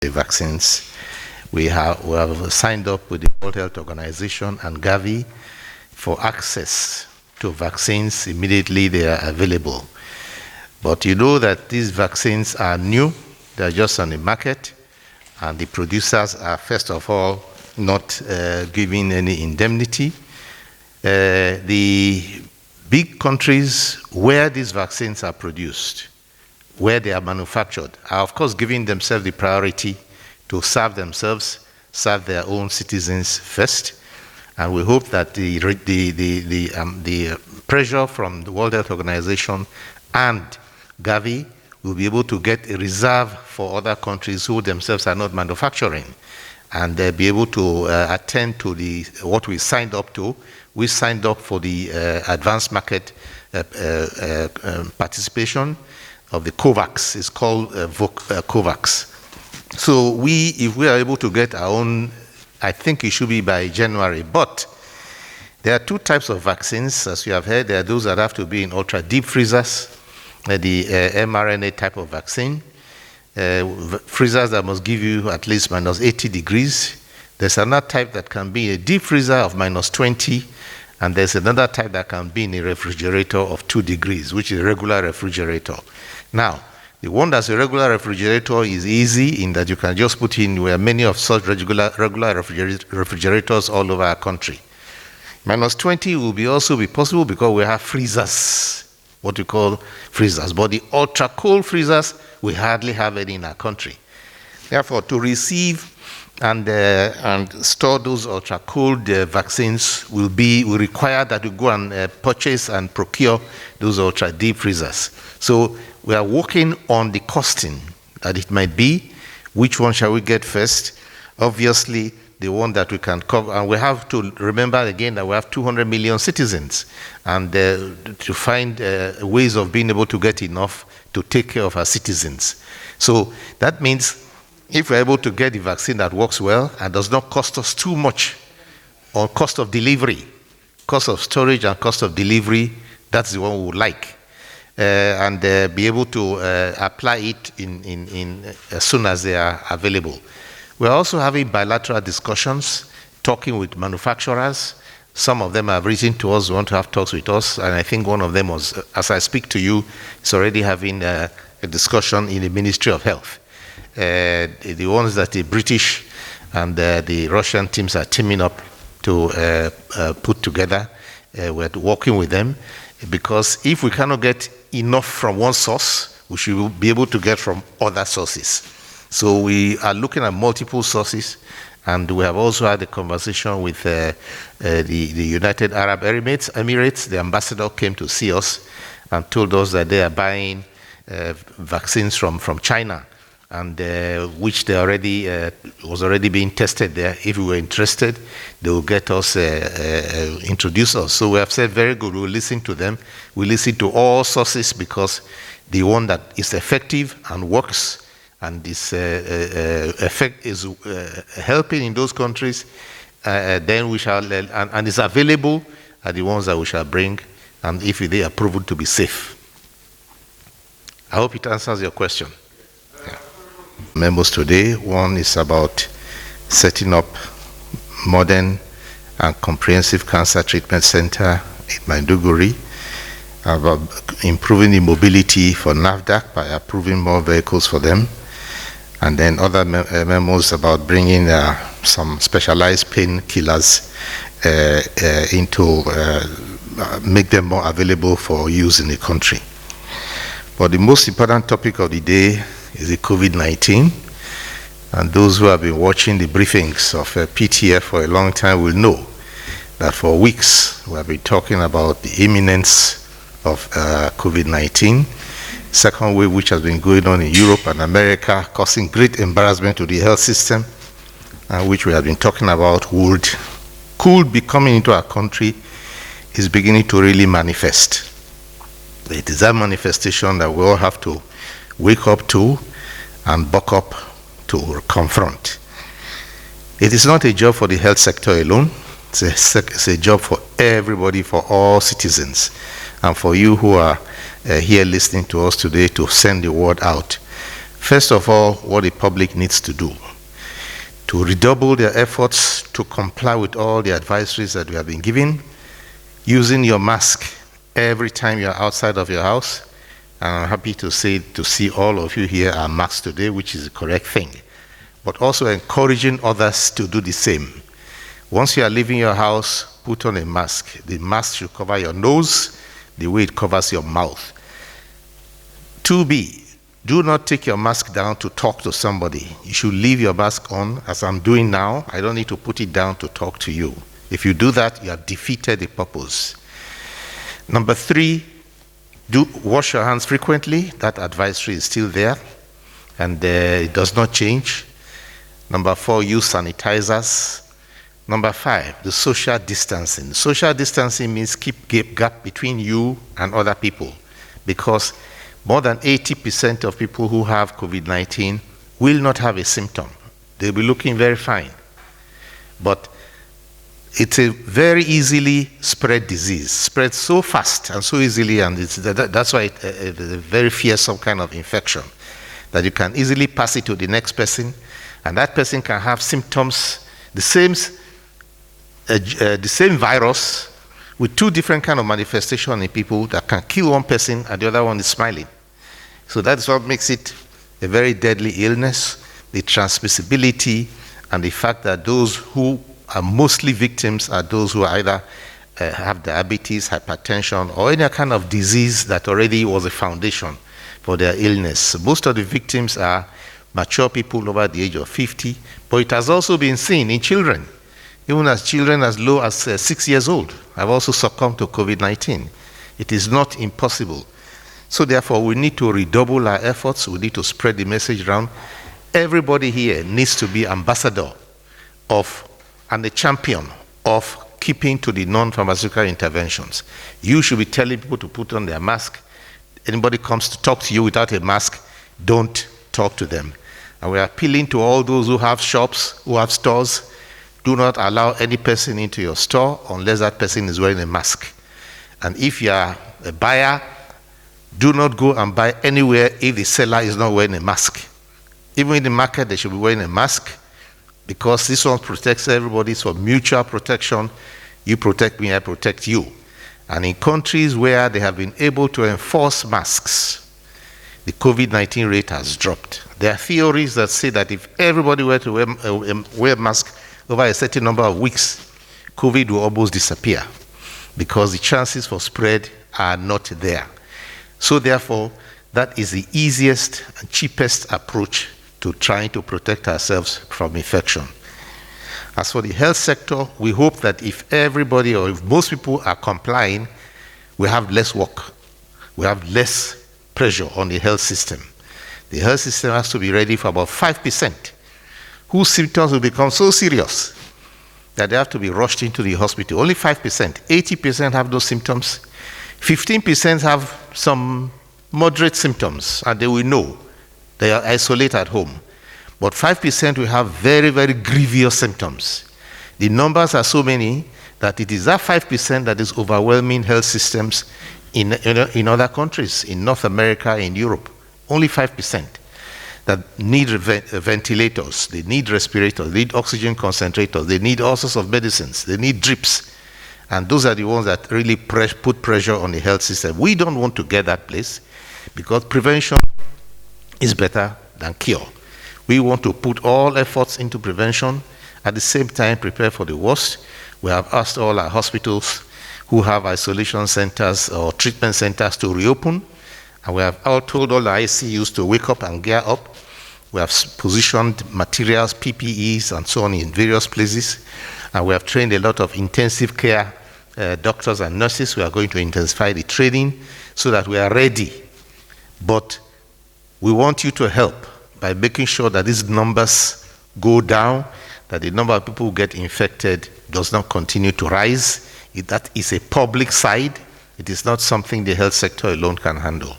the vaccines. We have signed up with the World Health Organization and Gavi for access to vaccines immediately they are available. But you know that these vaccines are new, they're just on the market, and the producers are, first of all, not giving any indemnity. The big countries where these vaccines are produced, where they are manufactured, are of course giving themselves the priority to serve themselves, serve their own citizens first. And we hope that the pressure from the World Health Organization and Gavi will be able to get a reserve for other countries who themselves are not manufacturing, and be able to attend to what we signed up to. We signed up for the advanced market participation of the COVAX. It's called COVAX. So if we are able to get our own, I think it should be by January. But there are two types of vaccines, as you have heard. There are those that have to be in ultra deep freezers, the mRNA type of vaccine, freezers that must give you at least minus 80 degrees. There's another type that can be a deep freezer of minus 20, and there's another type that can be in a refrigerator of 2 degrees, which is a regular refrigerator. Now, the one that's a regular refrigerator is easy in that you can just put in where many of such regular refrigerators all over our country. Minus 20 will also be possible because we have freezers, what we call freezers. But the ultra cold freezers, we hardly have any in our country. Therefore, to receive and store those ultra cold vaccines will require that you go and purchase and procure those ultra deep freezers. So we are working on the costing that it might be. Which one shall we get first? Obviously, the one that we can cover. And we have to remember again that we have 200 million citizens, and to find ways of being able to get enough to take care of our citizens. So that means if we're able to get the vaccine that works well and does not cost us too much on cost of delivery, cost of storage and cost of delivery, that's the one we would like. And be able to apply it in as soon as they are available. We're also having bilateral discussions, talking with manufacturers. Some of them have written to us, want to have talks with us, and I think one of them was, as I speak to you, is already having a discussion in the Ministry of Health. The ones that the British and the Russian teams are teaming up to put together, we're working with them, because if we cannot get enough from one source, we should be able to get from other sources. So we are looking at multiple sources, and we have also had a conversation with the United Arab Emirates. The ambassador came to see us and told us that they are buying vaccines from China, and which they was already being tested there. If we were interested, they will get us, introduce us. So we have said, very good, we'll listen to them. We listen to all sources, because the one that is effective and works and is helping in those countries, then we shall, and is available, are the ones that we shall bring, and if they are proven to be safe. I hope it answers your question. Yeah. Memos today, one is about setting up modern and comprehensive cancer treatment center in Maiduguri, about improving the mobility for NAFDAC by approving more vehicles for them, and then other memos about bringing some specialized painkillers make them more available for use in the country. But the most important topic of the day is the COVID-19, and those who have been watching the briefings of PTF for a long time will know that for weeks we have been talking about the imminence of COVID-19, second wave which has been going on in Europe and America, causing great embarrassment to the health system, which we have been talking about could be coming into our country, is beginning to really manifest. It is that manifestation that we all have to wake up to and buck up to confront. It is not a job for the health sector alone. It's a job for everybody, for all citizens, and for you who are here listening to us today, to send the word out. First of all, what the public needs to do, to redouble their efforts to comply with all the advisories that we have been given, using your mask every time you're outside of your house. And I'm happy to see all of you here are masked today, which is the correct thing. But also encouraging others to do the same. Once you are leaving your house, put on a mask. The mask should cover your nose the way it covers your mouth. 2B, do not take your mask down to talk to somebody. You should leave your mask on, as I'm doing now. I don't need to put it down to talk to you. If you do that, you have defeated the purpose. Number 3, do wash your hands frequently. That advisory is still there, and it does not change. Number 4, use sanitizers. Number 5, the social distancing. Social distancing means keep gap between you and other people, because more than 80% of people who have COVID-19 will not have a symptom. They'll be looking very fine. But it's a very easily spread disease, spreads so fast and so easily, and that's why it's a very fearsome kind of infection, that you can easily pass it to the next person, and that person can have symptoms, the same virus with 2 different kind of manifestations in people that can kill one person and the other one is smiling. So that's what makes it a very deadly illness, the transmissibility, and the fact that those who are mostly victims are those who either have diabetes, hypertension, or any kind of disease that already was a foundation for their illness. Most of the victims are mature people over the age of 50, but it has also been seen in children. Even as children as low as 6 years old have also succumbed to COVID-19. It is not impossible. So therefore, we need to redouble our efforts. We need to spread the message around. Everybody here needs to be ambassador of and a champion of keeping to the non-pharmaceutical interventions. You should be telling people to put on their mask. Anybody comes to talk to you without a mask, don't talk to them. And we are appealing to all those who have shops, who have stores. Do not allow any person into your store unless that person is wearing a mask. And if you are a buyer, do not go and buy anywhere if the seller is not wearing a mask. Even in the market, they should be wearing a mask, because this one protects everybody. It's for mutual protection. You protect me, I protect you. And in countries where they have been able to enforce masks, the COVID-19 rate has dropped. There are theories that say that if everybody were to wear a mask over a certain number of weeks, COVID will almost disappear, because the chances for spread are not there. So therefore, that is the easiest and cheapest approach to trying to protect ourselves from infection. As for the health sector, we hope that if everybody or if most people are complying, we have less work. We have less pressure on the health system. The health system has to be ready for about 5% whose symptoms will become so serious that they have to be rushed into the hospital. Only 5%. 80% have those symptoms. 15% have some moderate symptoms, and they will know. They are isolated at home. But 5% will have very, very grievous symptoms. The numbers are so many that it is that 5% that is overwhelming health systems in other countries, in North America, in Europe. Only 5% that need ventilators, they need respirators, they need oxygen concentrators, they need all sorts of medicines, they need drips. And those are the ones that really put pressure on the health system. We don't want to get that place, because prevention is better than cure. We want to put all efforts into prevention, at the same time prepare for the worst. We have asked all our hospitals who have isolation centers or treatment centers to reopen, and we have told all the ICUs to wake up and gear up. We have positioned materials, PPEs, and so on in various places, and we have trained a lot of intensive care doctors and nurses. We are going to intensify the training so that we are ready. But we want you to help by making sure that these numbers go down, that the number of people who get infected does not continue to rise. That is a public side. It is not something the health sector alone can handle.